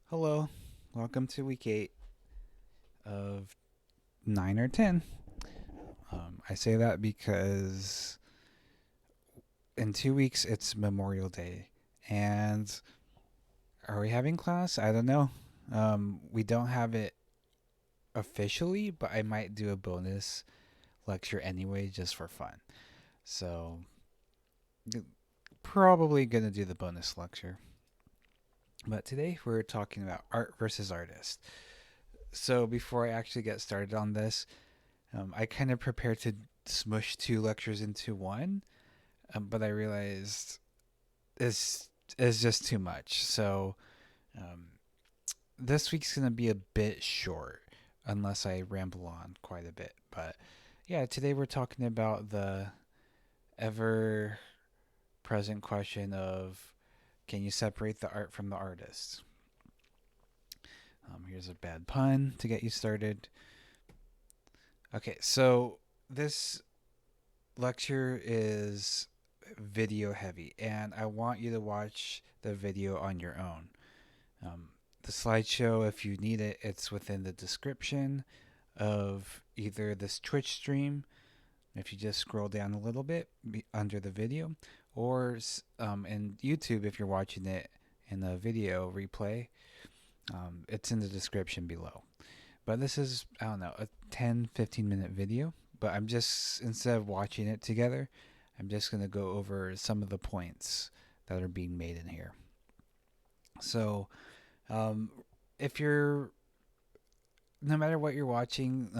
Hello, welcome to week 8 of 9 or 10. I say that because in 2 weeks it's Memorial Day. And are we having class? I don't know. We don't have it officially, but I might do a bonus lecture anyway just for fun. So, probably going to do the bonus lecture. But today we're talking about art versus artist. So, before I actually get started on this, I kind of prepared to smush two lectures into one, but I realized this is just too much. So um, this week's gonna be a bit short, unless I ramble on quite a bit. But yeah, today we're talking about the ever present question of, can you separate the art from the artist? Here's a bad pun to get you started. Okay, so this lecture is video heavy, and I want you to watch the video on your own. The slideshow, if you need it, it's within the description of either this Twitch stream, if you just scroll down a little bit under the video, or in YouTube if you're watching it in the video replay. It's in the description below. But this is, I don't know, a 10-15 minute video. But I'm just, instead of watching it together, I'm just going to go over some of the points that are being made in here. So, um, if you're, no matter what you're watching,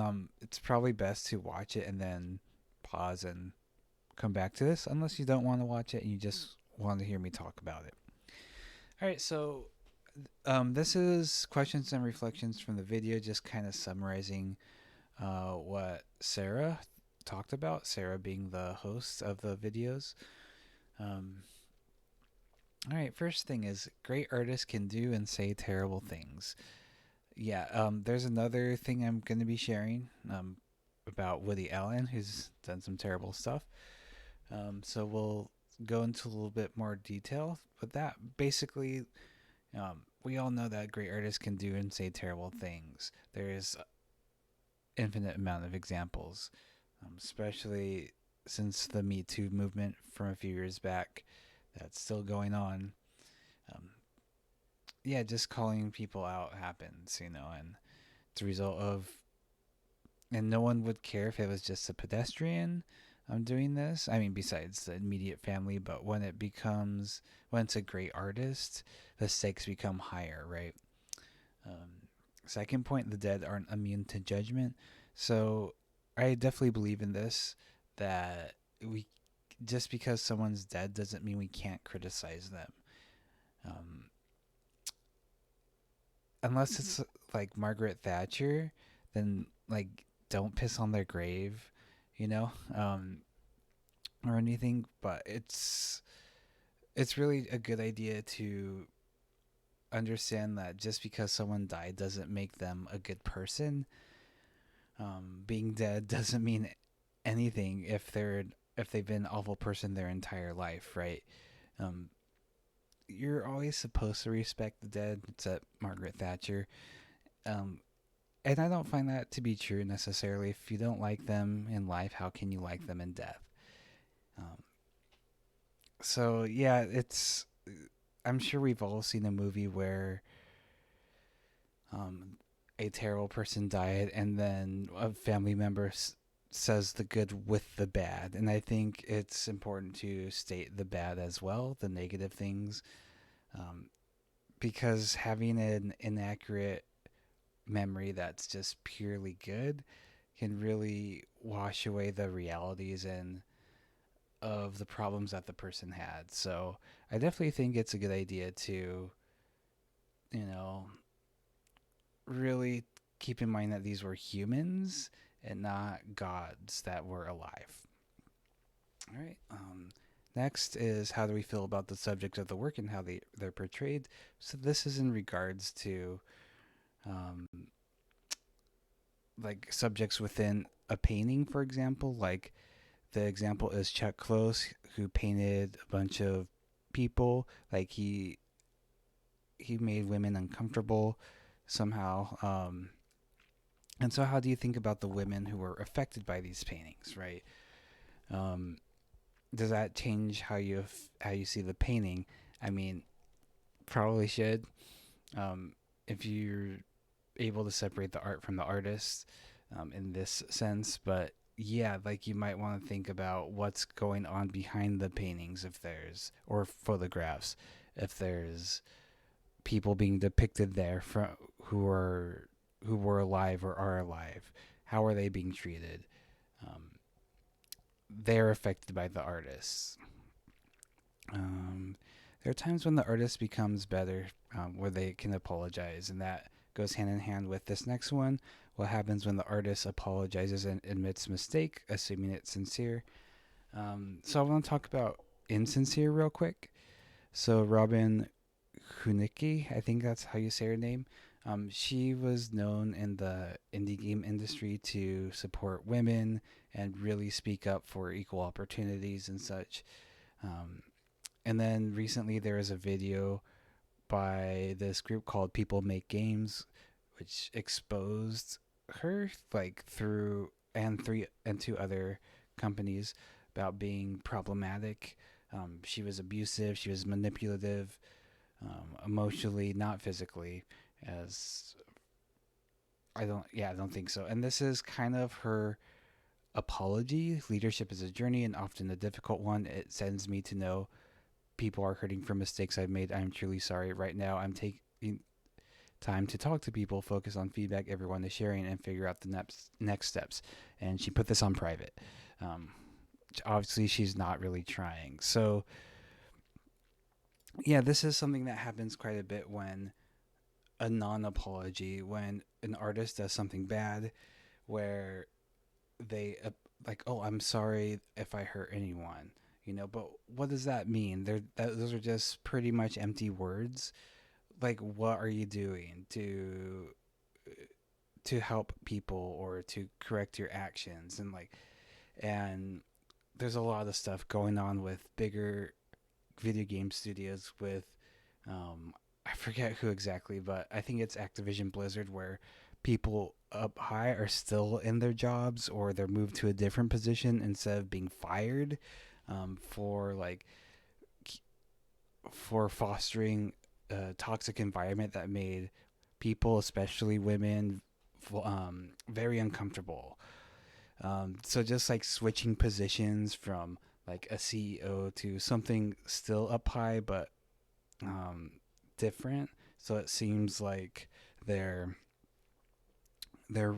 it's probably best to watch it and then pause and come back to this, unless you don't want to watch it and you just want to hear me talk about it. All right, so this is questions and reflections from the video, just kind of summarizing what Sarah talked about, Sarah being the host of the videos. Um, all right, first thing is great artists can do and say terrible things. Yeah, there's another thing I'm going to be sharing about Woody Allen, who's done some terrible stuff. So we'll go into a little bit more detail with that. Basically, we all know that great artists can do and say terrible things. There's infinite amount of examples, especially since the Me Too movement from a few years back that's still going on. Um, yeah, just calling people out happens, and it's a result of, and no one would care if it was just a pedestrian doing this. I mean, besides the immediate family, but when it's a great artist, the stakes become higher, right? Second point, the dead aren't immune to judgment. So I definitely believe in this, that we, just because someone's dead doesn't mean we can't criticize them. Um, Unless it's like Margaret Thatcher, then like don't piss on their grave, you know, or anything. But it's really a good idea to understand that just because someone died doesn't make them a good person. Being dead doesn't mean anything if they've been an awful person their entire life, right? Um, you're always supposed to respect the dead, except Margaret Thatcher. Um, and I don't find that to be true necessarily. If you don't like them in life, how can you like them in death? Um, so yeah, it's. I'm sure we've all seen a movie where um, a terrible person died, and then a family member says the good with the bad. And I think it's important to state the bad as well, the negative things, um, because having an inaccurate memory that's just purely good can really wash away the realities and of the problems that the person had. So I definitely think it's a good idea to, you know, really keep in mind that these were humans and not gods that were alive. All right. Next is, how do we feel about the subject of the work and how they're portrayed? So this is in regards to um, like subjects within a painting, for example. Like the example is Chuck Close, who painted a bunch of people. Like he made women uncomfortable somehow. And so, how do you think about the women who were affected by these paintings, right? Um, does that change how you see the painting? I mean, probably should. Um, if you're able to separate the art from the artist, in this sense, but yeah, like you might want to think about what's going on behind the paintings, if there's, or photographs, if there's people being depicted there from who were alive or are alive. How are they being treated? Um, they're affected by the artists. There are times when the artist becomes better, where they can apologize, and that goes hand in hand with this next one. What happens when the artist apologizes and admits mistake, assuming it's sincere? So I want to talk about insincere real quick. So Robin Hunicki, I think that's how you say her name. She was known in the indie game industry to support women and really speak up for equal opportunities and such. Um, and then recently there was a video by this group called People Make Games, which exposed her like through and three and two other companies about being problematic. She was abusive. She was manipulative, emotionally, not physically. As I don't think so. And this is kind of her apology. Leadership is a journey and often a difficult one. It sends me to know people are hurting from mistakes I've made. I'm truly sorry. Right now, I'm taking time to talk to people, focus on feedback everyone is sharing, and figure out the next steps. And she put this on private. Um, Obviously, she's not really trying. So, yeah, this is something that happens quite a bit when a non apology, when an artist does something bad, where they like, oh, I'm sorry if I hurt anyone. But what does that mean? Those are just pretty much empty words. Like, what are you doing to help people or to correct your actions? And there's a lot of stuff going on with bigger video game studios with, I forget who exactly, but I think it's Activision Blizzard, where people up high are still in their jobs or they're moved to a different position instead of being fired, for for fostering a toxic environment that made people, especially women, very uncomfortable. So just like switching positions from like a CEO to something still up high but, um, different. So it seems like they're they're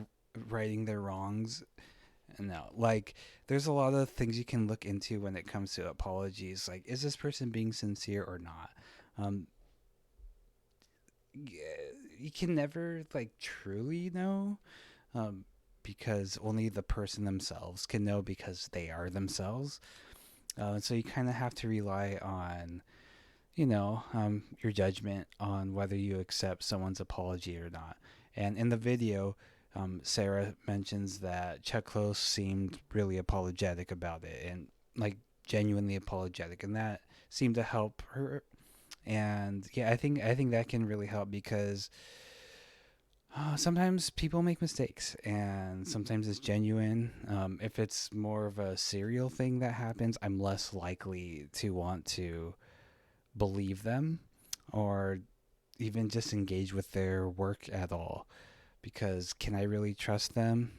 righting their wrongs. No, like there's a lot of things you can look into when it comes to apologies. Like, is this person being sincere or not? Um, you can never like truly know, um, because only the person themselves can know because they are themselves. So you kind of have to rely on, your judgment on whether you accept someone's apology or not. And in the video, Sarah mentions that Chuck Close seemed really apologetic about it and like genuinely apologetic, and that seemed to help her. And yeah, I think that can really help because, sometimes people make mistakes, and sometimes it's genuine. If it's more of a serial thing that happens, I'm less likely to want to believe them or even just engage with their work at all, because can I really trust them?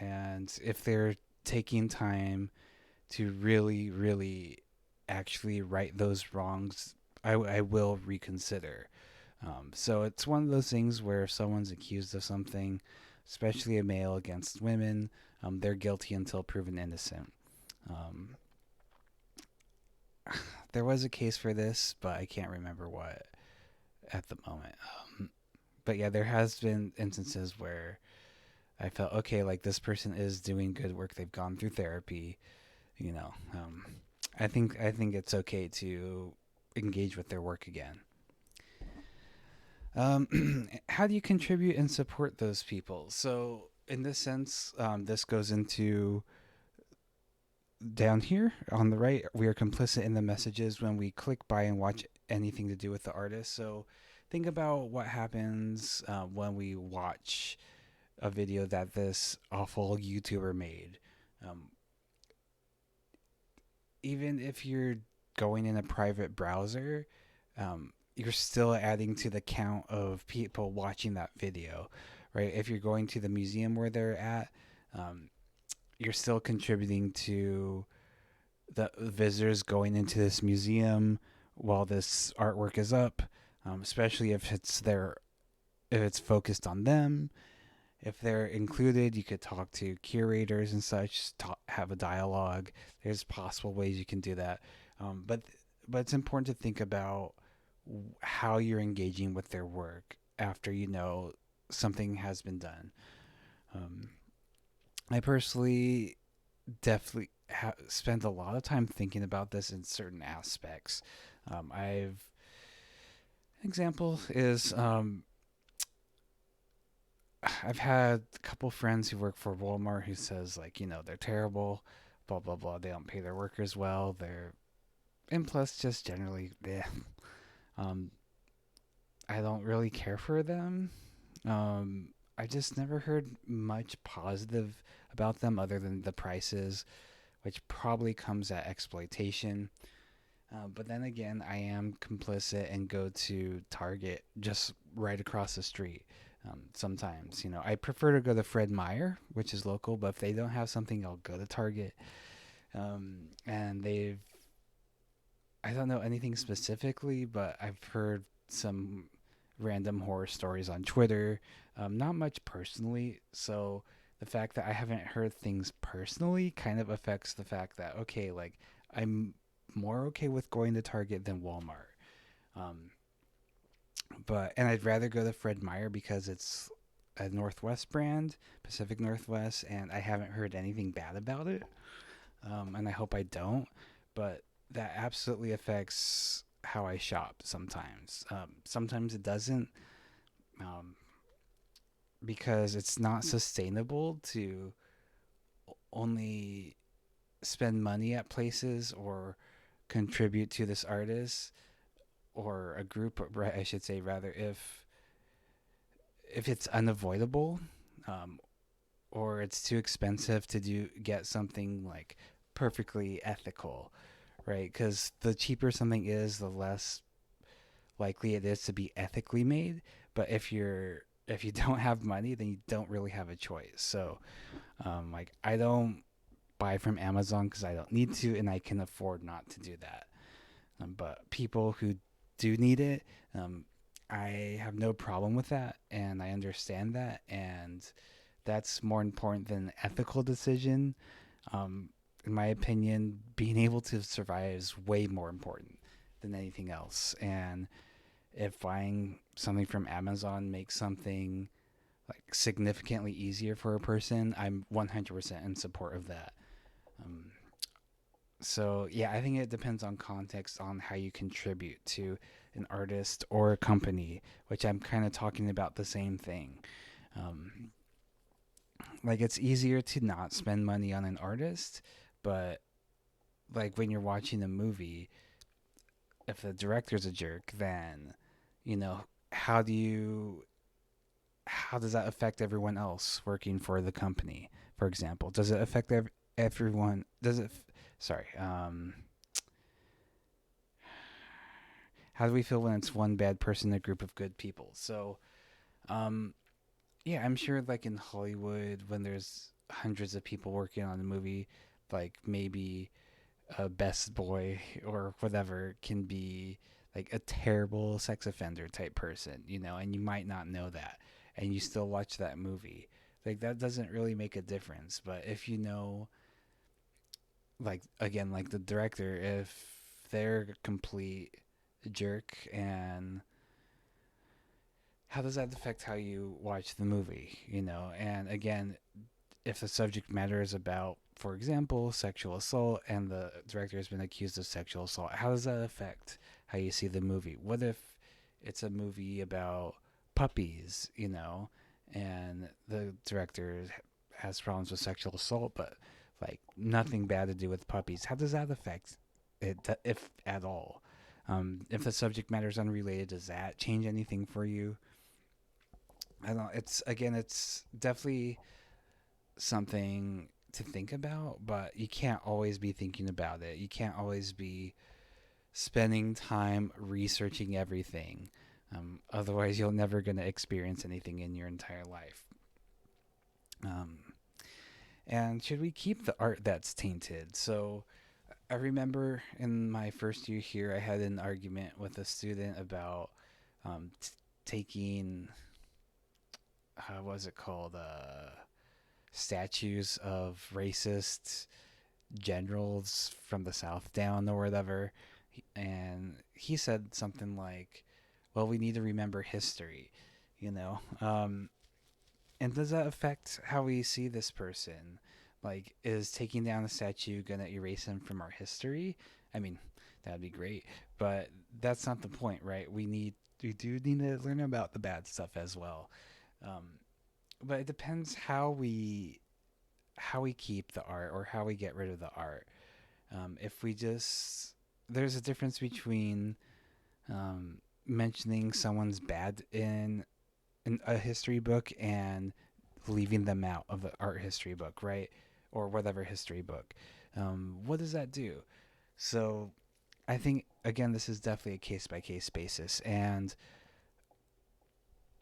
And if they're taking time to really, really actually right those wrongs, I will reconsider. So it's one of those things where if someone's accused of something, especially a male against women, they're guilty until proven innocent. Um, there was a case for this, but I can't remember what at the moment. But yeah, there has been instances where I felt okay, like this person is doing good work. They've gone through therapy. You know, I think it's okay to engage with their work again. How do you contribute and support those people? So in this sense, this goes into down here on the right. We are complicit in the messages when we click buy and watch anything to do with the artist. So think about what happens when we watch a video that this awful YouTuber made. Um, Even if you're going in a private browser, you're still adding to the count of people watching that video, right? If you're going to the museum where they're at, um, you're still contributing to the visitors going into this museum while this artwork is up, especially if it's focused on them. If they're included, you could talk to curators and such, have a dialogue. There's possible ways you can do that, but it's important to think about how you're engaging with their work after you know something has been done. Um, I personally definitely spent a lot of time thinking about this in certain aspects. I've example is I've had a couple friends who work for Walmart who says like they're terrible, blah blah blah. They don't pay their workers well. And plus just generally, um, I don't really care for them. Um, I just never heard much positive about them other than the prices, which probably comes at exploitation. But then again, I am complicit and go to Target just right across the street. Sometimes, I prefer to go to Fred Meyer, which is local, but if they don't have something, I'll go to Target. And I don't know anything specifically, but I've heard some random horror stories on Twitter. Not much personally, so the fact that I haven't heard things personally kind of affects the fact that okay, like I'm more okay with going to Target than Walmart. Um, and I'd rather go to Fred Meyer because it's a Northwest brand, Pacific Northwest, and I haven't heard anything bad about it. And I hope I don't. But that absolutely affects how I shop sometimes. Sometimes it doesn't, um, because it's not sustainable to only spend money at places or contribute to this artist or a group, I should say, rather, if it's unavoidable, um, or it's too expensive to get something like perfectly ethical, right? Because the cheaper something is, the less likely it is to be ethically made. But if you don't have money, then you don't really have a choice. So, like I don't buy from Amazon because I don't need to, and I can afford not to do that. But people who do need it, I have no problem with that, and I understand that, and that's more important than an ethical decision. Um, in my opinion, being able to survive is way more important than anything else. And if buying something from Amazon makes something like significantly easier for a person, I'm 100% in support of that. Um, so yeah, I think it depends on context on how you contribute to an artist or a company, which I'm kind of talking about the same thing. Um, like it's easier to not spend money on an artist, but like when you're watching a movie, if the director's a jerk, then you know how do you how does that affect everyone else working for the company? For example, does it affect everyone? Does it? Sorry. How do we feel when it's one bad person in a group of good people? So, um, yeah, I'm sure like in Hollywood, when there's hundreds of people working on a movie, like maybe a best boy or whatever can be like a terrible sex offender type person, and you might not know that, and you still watch that movie. Like that doesn't really make a difference. But if you know, like again, like the director, if they're a complete jerk, and how does that affect how you watch the movie? And again, if the subject matter is about, for example, sexual assault, and the director has been accused of sexual assault, how does that affect how you see the movie? What if it's a movie about puppies, and the director has problems with sexual assault, but like nothing bad to do with puppies? How does that affect it, if at all? If the subject matter is unrelated, does that change anything for you? I don't know. It's again, it's definitely something to think about, but you can't always be thinking about it. You can't always be spending time researching everything. Otherwise, you're never going to experience anything in your entire life. Um, and should we keep the art that's tainted? So, I remember in my first year here, I had an argument with a student about taking, what was it called? Statues of racist generals from the South down or whatever. And he said something like, well, we need to remember history, you know? And does that affect how we see this person? Like, is taking down a statue going to erase him from our history? I mean, that'd be great, but that's not the point, right? We do need to learn about the bad stuff as well. Um, but it depends how we keep the art or how we get rid of the art. If we just there's a difference between mentioning someone's bad in a history book and leaving them out of the art history book, right? Or whatever history book. What does that do? So I think again, this is definitely a case by case basis. And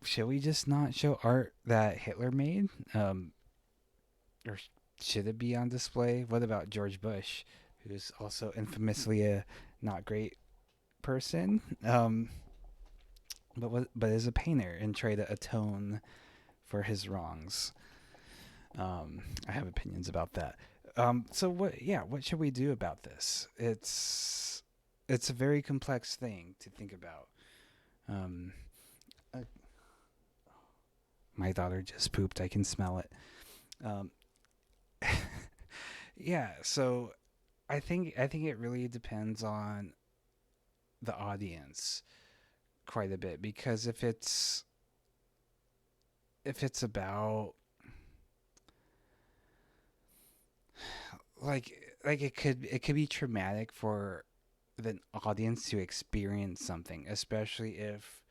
should we just not show art that Hitler made? Or should it be on display? What about George Bush, who's also infamously a not great person, but is a painter and try to atone for his wrongs? I have opinions about that. So what? Yeah, what should we do about this? It's a very complex thing to think about. Um, uh, my daughter just pooped. I can smell it. Um, yeah. So I think it really depends on the audience quite a bit because if it's about like it could be traumatic for the audience to experience something, especially if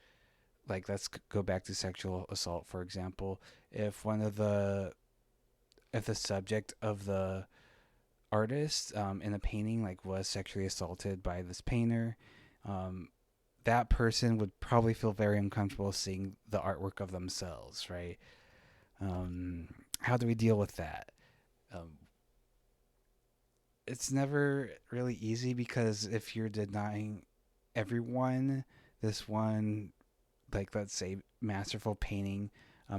like let's go back to sexual assault for example. If one of the if the subject of the artist in a painting like was sexually assaulted by this painter, um, that person would probably feel very uncomfortable seeing the artwork of themselves, right? Um, how do we deal with that? Um, it's never really easy because if you're denying everyone this one, like let's say, masterful painting,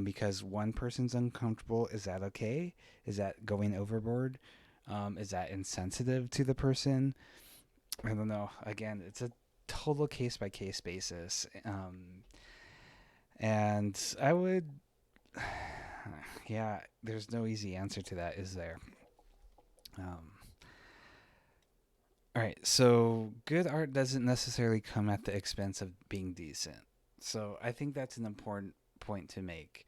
because one person's uncomfortable, is that okay? Is that going overboard? Is that insensitive to the person? I don't know. Again, it's a total case by case basis. And I would, yeah, there's no easy answer to that, is there? Um, all right, so good art doesn't necessarily come at the expense of being decent. So I think that's an important point to make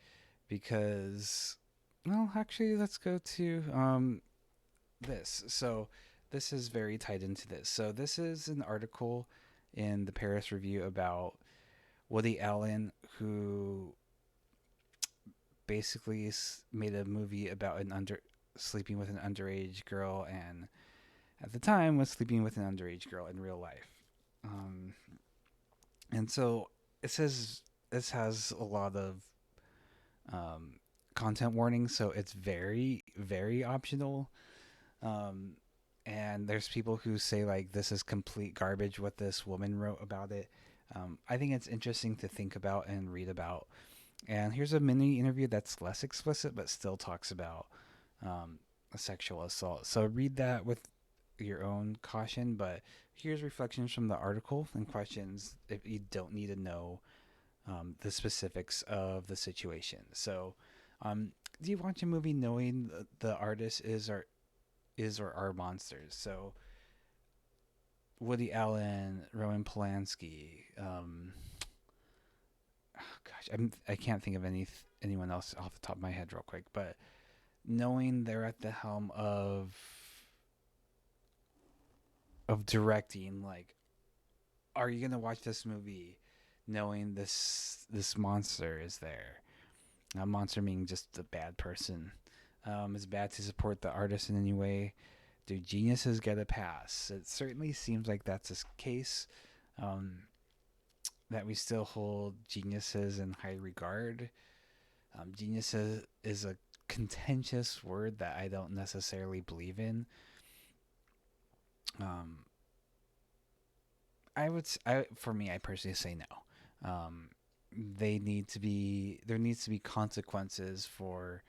because, well, actually, let's go to this. So this is very tied into this. So this is an article in the Paris Review about Woody Allen, who basically made a movie about an under sleeping with an underage girl, and at the time was sleeping with an underage girl in real life. Um, and so it says this has a lot of um, content warnings, so it's very very optional. Um, and there's people who say like this is complete garbage what this woman wrote about it. I think it's interesting to think about and read about. And here's a mini interview that's less explicit but still talks about a sexual assault. So read that with your own caution. But here's reflections from the article and questions if you don't need to know the specifics of the situation. So, do you watch a movie knowing the artist is or are monsters? So Woody Allen, Roman Polanski. Oh gosh, I can't think of anyone else off the top of my head real quick, but knowing they're at the helm of directing like are you gonna watch this movie knowing this monster is there? A monster meaning just a bad person. Is bad to support the artist in any way? Do geniuses get a pass? It certainly seems like that's the case. Um, that we still hold geniuses in high regard. Genius is a contentious word that I don't necessarily believe in. Um, for me, I personally say no. They need to be there needs to be consequences for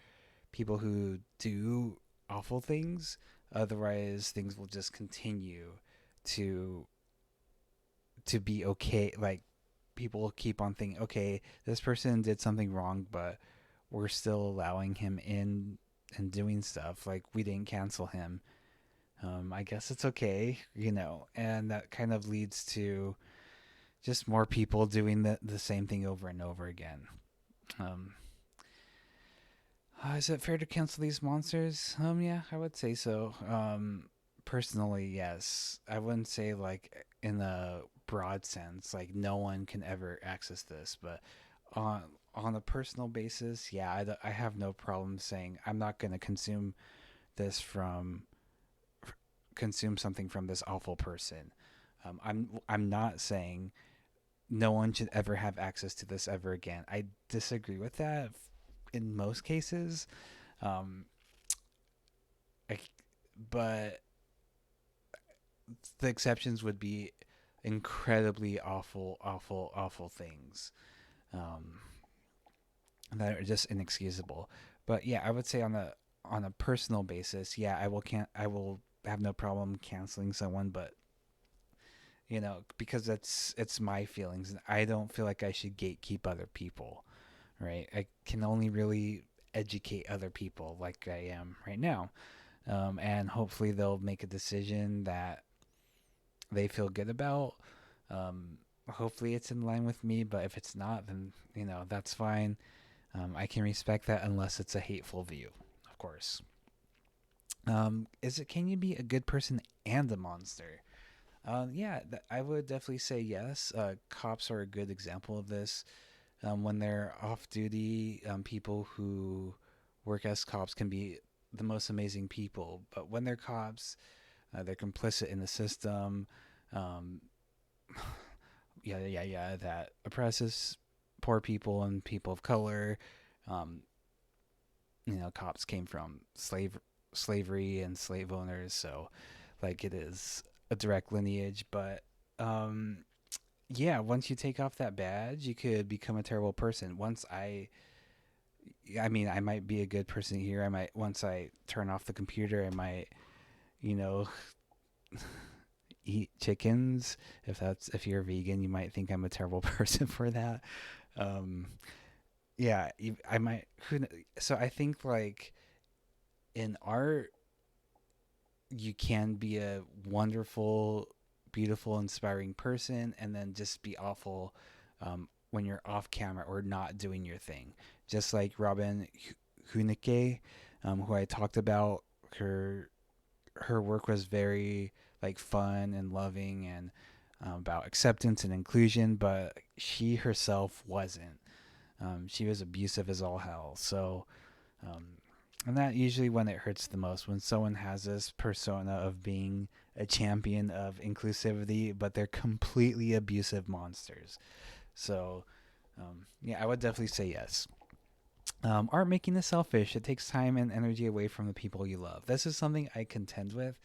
people who do awful things. Otherwise, things will just continue to be okay. Like people will keep on thinking, okay, this person did something wrong, but we're still allowing him in and doing stuff. Like we didn't cancel him. I guess it's okay, and that kind of leads to just more people doing the same thing over and over again. Um, is it fair to cancel these monsters? Yeah, I would say so. Personally, yes. I wouldn't say like in a broad sense, like no one can ever access this, but on on a personal basis, yeah, I have no problem saying I'm not going to this from consume something from this awful person. I'm not saying no one should ever have access to this ever again. I disagree with that in most cases. Um, I, but the exceptions would be incredibly awful, awful, awful things that are just inexcusable. But yeah, I would say on a personal basis, yeah, I will have no problem canceling someone, but because it's my feelings, and I don't feel like I should gatekeep other people, right? I can only really educate other people like I am right now, and hopefully they'll make a decision that they feel good about. Hopefully it's in line with me, but if it's not, then that's fine. I can respect that unless it's a hateful view, of course. Is it can you be a good person and a monster? Yeah, I would definitely say yes. Cops are a good example of this. When they're off duty, people who work as cops can be the most amazing people. But when they're cops, they're complicit in the system. Um, yeah, that oppresses poor people and people of color. Um, cops came from slavery and slave owners, so like it is a direct lineage. But um, yeah, once you take off that badge, you could become a terrible person. I mean, I might be a good person here. I might once I turn off the computer, I might, you know, eat chickens. If you're vegan, you might think I'm a terrible person for that. Um, yeah, I might. So I think like in art, you can be a wonderful, beautiful, inspiring person, and then just be awful when you're off camera or not doing your thing. Just like Robin Hunicke, who I talked about, her work was very like fun and loving and about acceptance and inclusion, but she herself wasn't. She was abusive as all hell. So um, and that usually when it hurts the most, when someone has this persona of being a champion of inclusivity, but they're completely abusive monsters. So, yeah, I would definitely say yes. Art making is selfish. It takes time and energy away from the people you love. This is something I contend with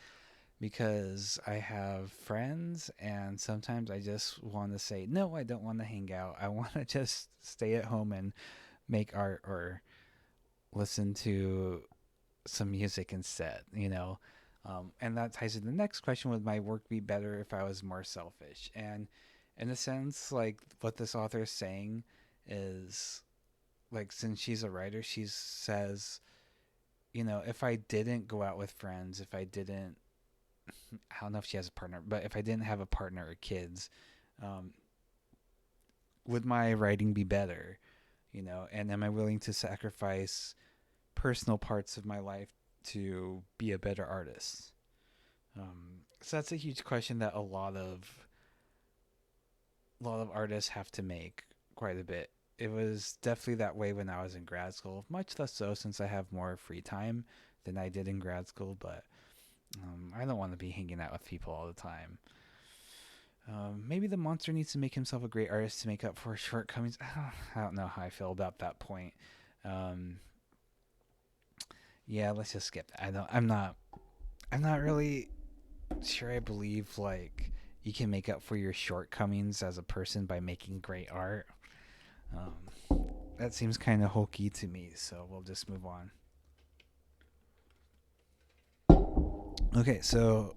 because I have friends, and sometimes I just want to say, no, I don't want to hang out. I want to just stay at home and make art or listen to some music instead. And that ties to the next question: would my work be better if I was more selfish? And in a sense, like what this author is saying is like, since she's a writer, she says, if I didn't go out with friends, if I didn't, I don't know if she has a partner, but if I didn't have a partner or kids, um, would my writing be better? And am I willing to sacrifice personal parts of my life to be a better artist? So that's a huge question that a lot of a lot of artists have to make quite a bit. It was definitely that way when I was in grad school, much less so since I have more free time than I did in grad school, but I don't want to be hanging out with people all the time. Maybe the monster needs to make himself a great artist to make up for his shortcomings. I don't know how I feel about that point. Um, yeah, let's just skip that. I don't. I'm not. I'm not really sure. I believe like you can make up for your shortcomings as a person by making great art. That seems kind of hokey to me. So we'll just move on. Okay, so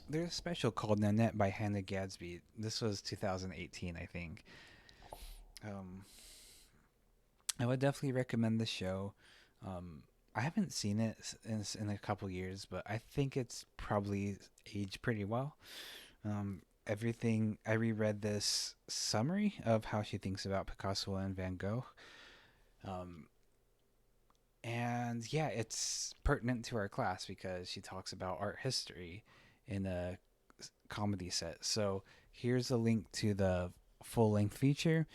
there's a special called Nanette by Hannah Gadsby. This was 2018, I think. Um, I would definitely recommend the show. Um, I haven't seen it in a couple years, but I think it's probably aged pretty well. Everything I reread this summary of how she thinks about Picasso and Van Gogh, um, and yeah, it's pertinent to our class because she talks about art history in a comedy set. So here's a link to the full length feature.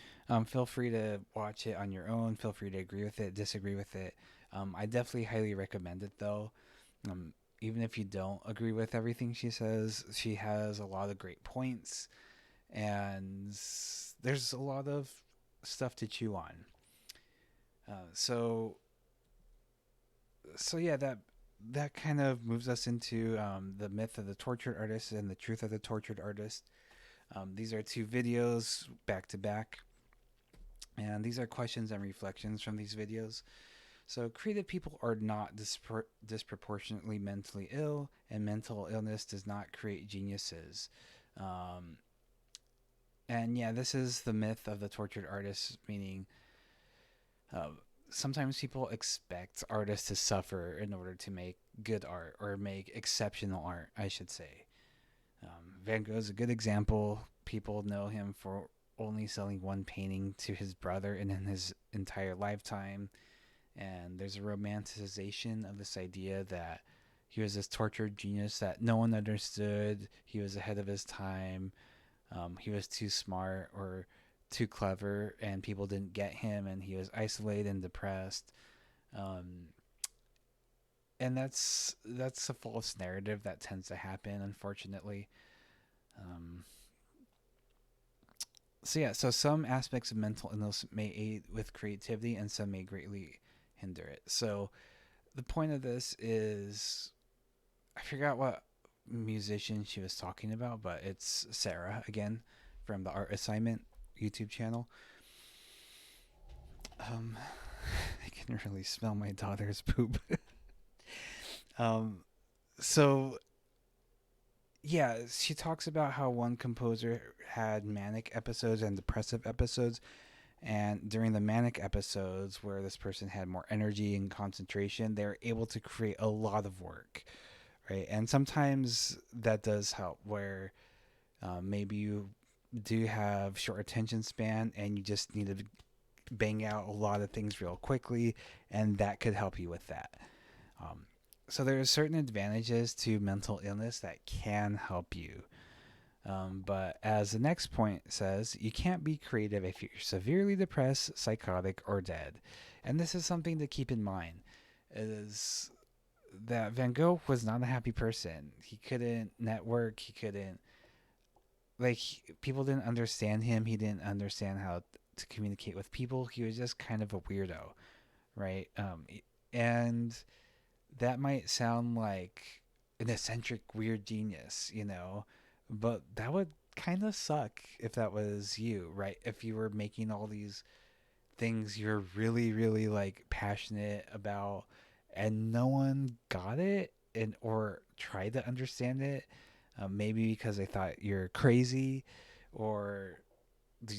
Feel free to watch it on your own. Feel free to agree with it, disagree with it. I definitely highly recommend it though. Um, Even if you don't agree with everything she says, she has a lot of great points, and there's a lot of stuff to chew on. Uh, so so yeah, that kind of moves us into the myth of the tortured artist and the truth of the tortured artist. These are two videos back to back, and these are questions and reflections from these videos. So, creative people are not disproportionately mentally ill, and mental illness does not create geniuses. Um, and yeah, this is the myth of the tortured artist, meaning uh, sometimes people expect artists to suffer in order to make good art or make exceptional art, I should say. Van Gogh is a good example. People know him for only selling one painting to his brother and in his entire lifetime. And there's a romanticization of this idea that he was this tortured genius that no one understood. He was ahead of his time. He was too smart or too clever, and people didn't get him, and he was isolated and depressed. Um, and that's a false narrative that tends to happen, unfortunately. Um, so yeah, so some aspects of mental illness may aid with creativity, and some may greatly hinder it. So the point of this is, I forgot what musician she was talking about, but it's Sarah again from the Art Assignment YouTube channel. Um, I can really smell my daughter's poop. um, so yeah, she talks about how one composer had manic episodes and depressive episodes, and during the manic episodes where this person had more energy and concentration, they're able to create a lot of work, right? And sometimes that does help where maybe you do have short attention span and you just need to bang out a lot of things real quickly, and that could help you with that. Um, so there are certain advantages to mental illness that can help you. But as the next point says, you can't be creative if you're severely depressed, psychotic, or dead. And this is something to keep in mind. Is that Van Gogh was not a happy person. He couldn't network. He couldn't people didn't understand him. He didn't understand how to communicate with people. He was just kind of a weirdo, right? And that might sound like an eccentric, weird genius, but that would kind of suck if that was you, right? If you were making all these things you're really, really like passionate about, and no one got it and or tried to understand it, maybe because they thought you're crazy, or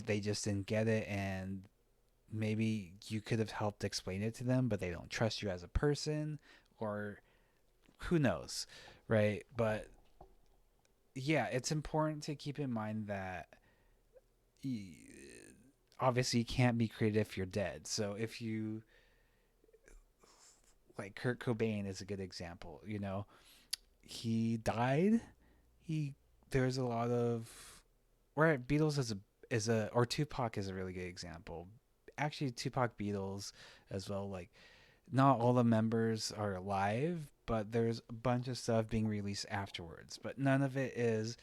they just didn't get it, and maybe you could have helped explain it to them, but they don't trust you as a person, or who knows, right? But yeah, it's important to keep in mind that obviously you can't be creative if you're dead. So if you like Kurt Cobain is a good example, he died. He There's a lot of, right, Beatles is a or Tupac is a really good example. Actually, Tupac Beatles as well. Like, not all the members are alive, but there's a bunch of stuff being released afterwards. But none of it is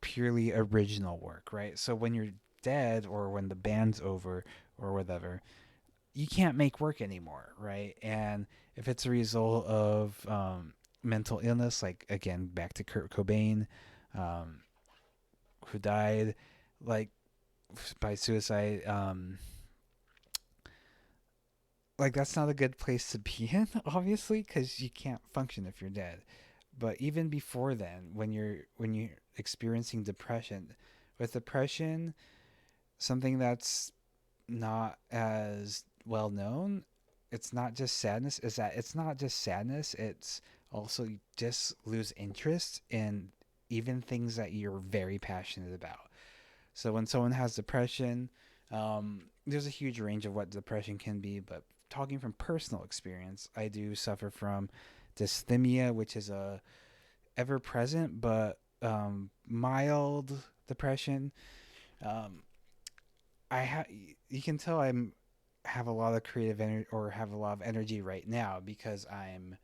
purely original work, right? So when you're dead or when the band's over or whatever, you can't make work anymore, right? And if it's a result of mental illness, like again, back to Kurt Cobain, um, who died like by suicide, like that's not a good place to be in, obviously, because you can't function if you're dead. But even before then, when you're experiencing depression, with depression, something that's not as well known, it's not just sadness. Is that it's not just sadness? It's also you just lose interest in even things that you're very passionate about. So when someone has depression, there's a huge range of what depression can be, but talking from personal experience, I do suffer from dysthymia, which is a ever present but mild depression. Um, you can tell I'm have a lot of creative energy or have a lot of energy right now because I'm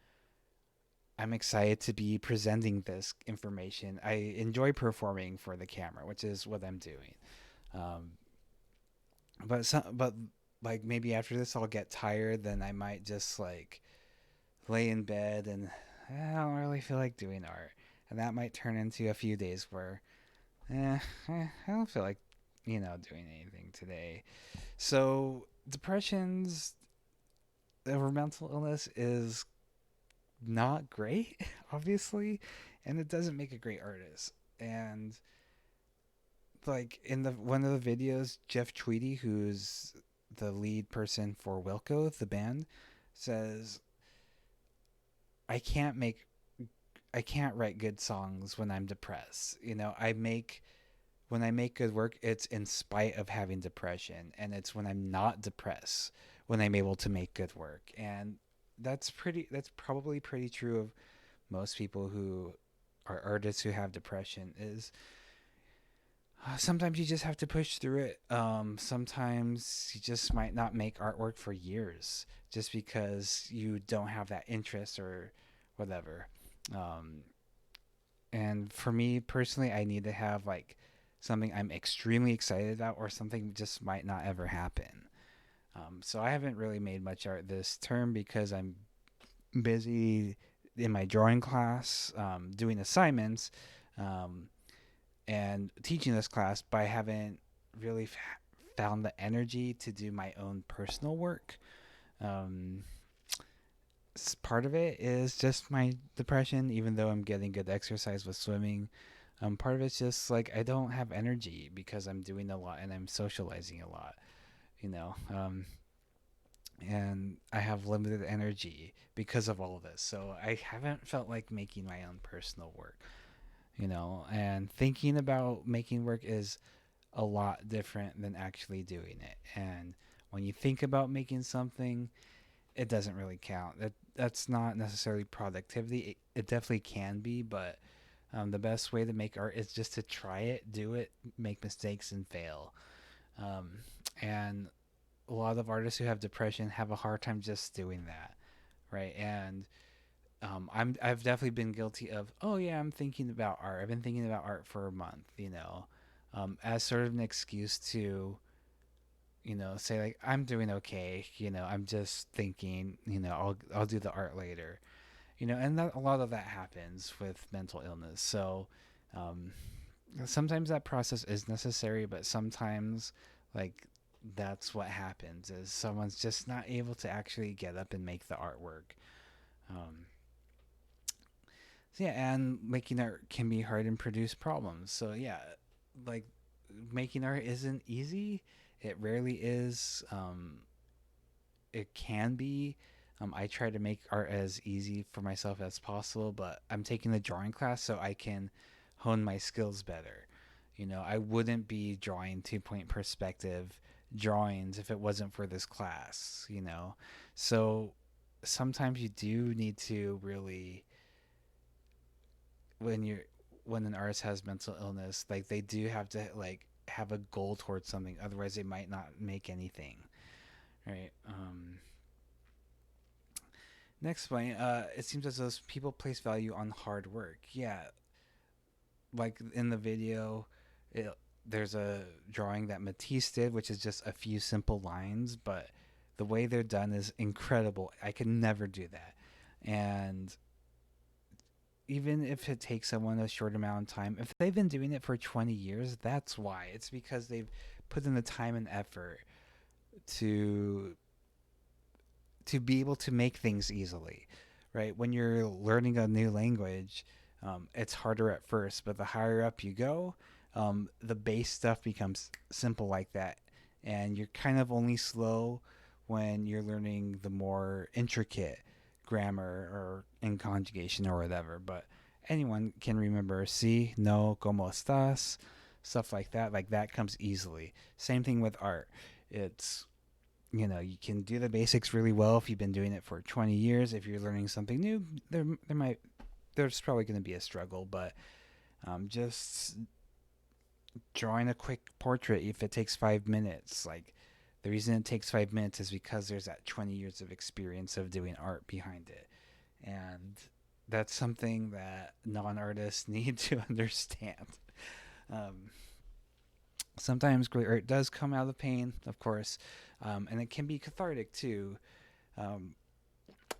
excited to be presenting this information. I enjoy performing for the camera, which is what I'm doing. Um, but like maybe after this I'll get tired, then I might just like lay in bed and I don't really feel like doing art, and that might turn into a few days where I don't feel like doing anything today. So depression's or mental illness is not great, obviously, and it doesn't make a great artist. And like in the one of the videos, Jeff Tweedy, who's the lead person for Wilco, the band, says, "I can't make, I can't write good songs when I'm depressed. I make when I make good work, it's in spite of having depression, and it's when I'm not depressed when I'm able to make good work." And that's probably pretty true of most people who are artists who have depression. Is sometimes you just have to push through it. Sometimes you just might not make artwork for years just because you don't have that interest or whatever. Um, and for me personally, I need to have like something I'm extremely excited about, or something just might not ever happen. So I haven't really made much art this term because I'm busy in my drawing class, doing assignments, um, and teaching this class, but I haven't really found the energy to do my own personal work. Um, Part of it is just my depression, even though I'm getting good exercise with swimming. Part of it's just like I don't have energy because I'm doing a lot and I'm socializing a lot, you know. And I have limited energy because of all of this. So I haven't felt like making my own personal work, and thinking about making work is a lot different than actually doing it. And when you think about making something, it doesn't really count. That's not necessarily productivity. It definitely can be, but the best way to make art is just to try it, do it, make mistakes, and fail. Um, and a lot of artists who have depression have a hard time just doing that, right? And I've definitely been guilty of, oh yeah, I'm thinking about art. I've been thinking about art for a month, as sort of an excuse to say like I'm doing okay. I'm just thinking. I'll do the art later. And that a lot of that happens with mental illness. So um, sometimes that process is necessary, but sometimes like that's what happens is someone's just not able to actually get up and make the artwork. Um, so yeah, and making art can be hard and produce problems. So yeah, like making art isn't easy. It rarely is. It can be. I try to make art as easy for myself as possible, but I'm taking the drawing class so I can hone my skills better. I wouldn't be drawing 2 point perspective drawings if it wasn't for this class. So sometimes you do need to really, when you're when an artist has mental illness, like they do have to like have a goal towards something. Otherwise, they might not make anything. Right. Next point. It seems as though people place value on hard work. Yeah, like in the video, it, there's a drawing that Matisse did, which is just a few simple lines, but the way they're done is incredible. I could never do that. And even if it takes someone a short amount of time, if they've been doing it for 20 years, that's why. It's because they've put in the time and effort to be able to make things easily, right? When you're learning a new language, it's harder at first, but the higher up you go, the base stuff becomes simple like that, and you're kind of only slow when you're learning the more intricate grammar or in conjugation or whatever. But anyone can remember si, no, como estás, stuff like that. Like that comes easily. Same thing with art. It's you can do the basics really well if you've been doing it for 20 years. If you're learning something new, there's probably going to be a struggle, but just drawing a quick portrait, if it takes 5 minutes, like the reason it takes 5 minutes is because there's that 20 years of experience of doing art behind it. And that's something that non-artists need to understand. Um, Sometimes great art does come out of pain, of course, and it can be cathartic too. Um,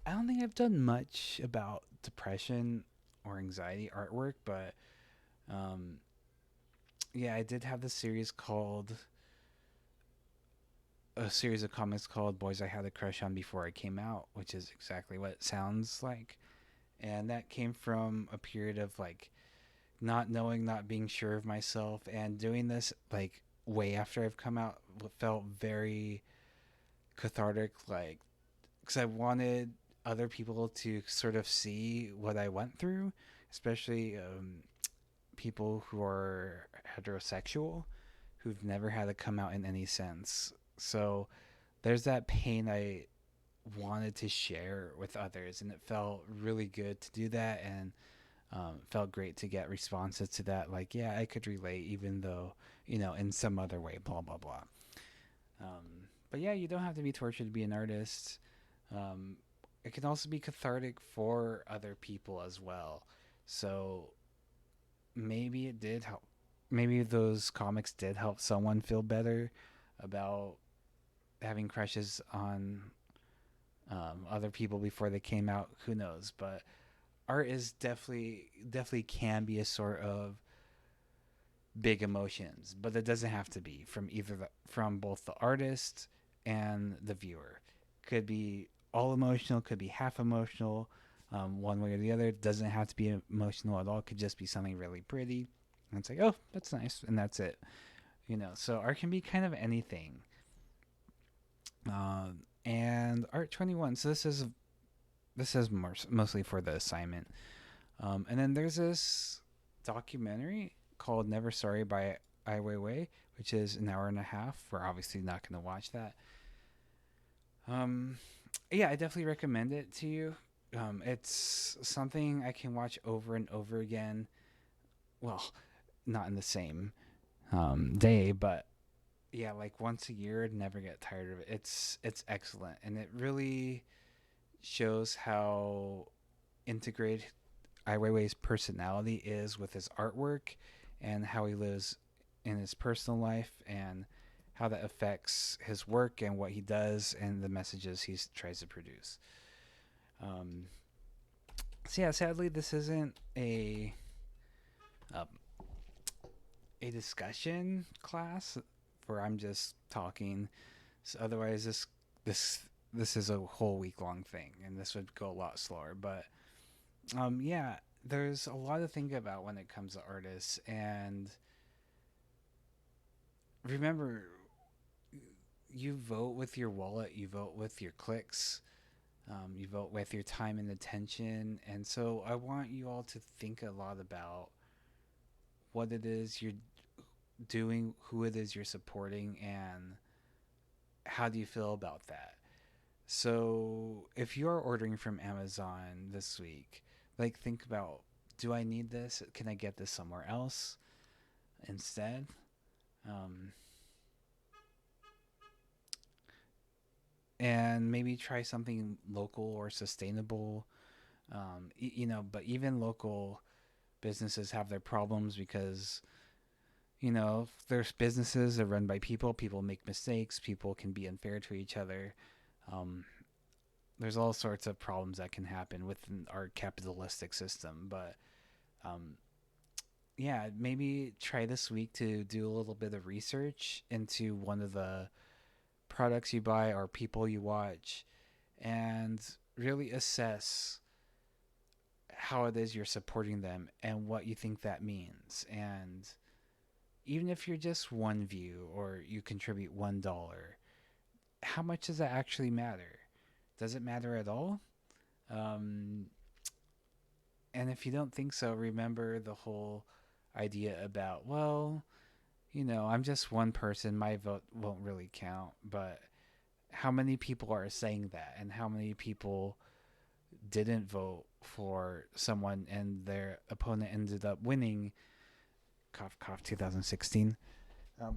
I don't think I've done much about depression or anxiety artwork, but um, yeah, I did have this series called a series of comics called Boys I Had a Crush on Before I Came Out, which is exactly what it sounds like. And that came from a period of like not knowing, not being sure of myself, and doing this like way after I've come out felt very cathartic. Like, because I wanted other people to sort of see what I went through, especially people who are heterosexual who've never had to come out in any sense. So there's that pain I wanted to share with others, and it felt really good to do that, and felt great to get responses to that. Like, yeah, I could relate, even though in some other way, blah blah blah. But yeah, you don't have to be tortured to be an artist. Um, it can also be cathartic for other people as well. So maybe it did help. Maybe those comics did help someone feel better about having crushes on other people before they came out. Who knows? But art is definitely can be a sort of big emotions, but it doesn't have to be from from both the artist and the viewer. Could be all emotional, could be half emotional, one way or the other. It doesn't have to be emotional at all. It could just be something really pretty, and it's like, oh, that's nice, and that's it. So art can be kind of anything. And art 21. So this is mostly for the assignment. And then there's this documentary called Never Sorry by Ai Weiwei, which is an hour and a half. We're obviously not going to watch that. Um, yeah, I definitely recommend it to you. It's something I can watch over and over again. Well, not in the same day, but yeah, like once a year. I'd never get tired of it. It's excellent, and it really shows how integrated Ai Weiwei's personality is with his artwork, and how he lives in his personal life, and how that affects his work and what he does and the messages he tries to produce. Um, so yeah, sadly, this isn't um, a discussion class where I'm just talking. So otherwise, this this is a whole week long thing, and this would go a lot slower. But yeah, there's a lot to think about when it comes to artists, and remember, you vote with your wallet, you vote with your clicks, you vote with your time and attention, and so I want you all to think a lot about what it is you're doing, who it is you're supporting, and how do you feel about that. So if you're ordering from Amazon this week, like think about, do I need this? Can I get this somewhere else instead? Um, and maybe try something local or sustainable. But even local businesses have their problems because there's businesses that are run by people. People make mistakes. People can be unfair to each other. Um, there's all sorts of problems that can happen within our capitalistic system. But um, yeah, maybe try this week to do a little bit of research into one of the products you buy or people you watch and really assess how it is you're supporting them and what you think that means. And even if you're just one view or you contribute $1, how much does that actually matter? Does it matter at all? Um, and if you don't think so, remember the whole idea about, well, I'm just one person. My vote won't really count. But how many people are saying that? And how many people didn't vote for someone and their opponent ended up winning? Cough, cough, 2016. Um,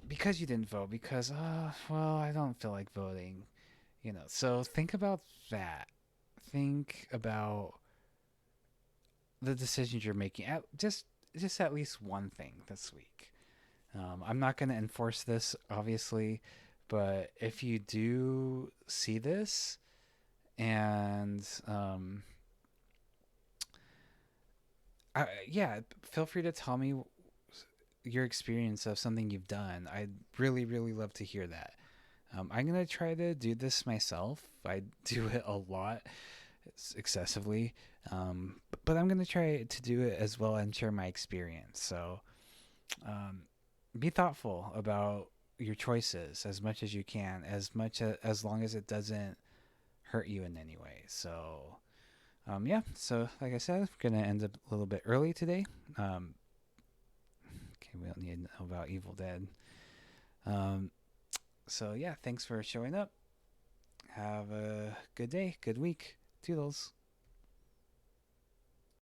because you didn't vote, because, well, I don't feel like voting. So think about that. Think about the decisions you're making. Just at least one thing this week. I'm not going to enforce this, obviously, but if you do see this and yeah, feel free to tell me your experience of something you've done. I'd really, really love to hear that. I'm gonna try to do this myself. I do it a lot, excessively, but I'm gonna try to do it as well and share my experience. So um, be thoughtful about your choices as much as you can, as long as it doesn't hurt you in any way. So yeah. So like I said, we're gonna end up a little bit early today. Okay, we don't need to know about Evil Dead. Um, so yeah, thanks for showing up. Have a good day, good week. Toodles.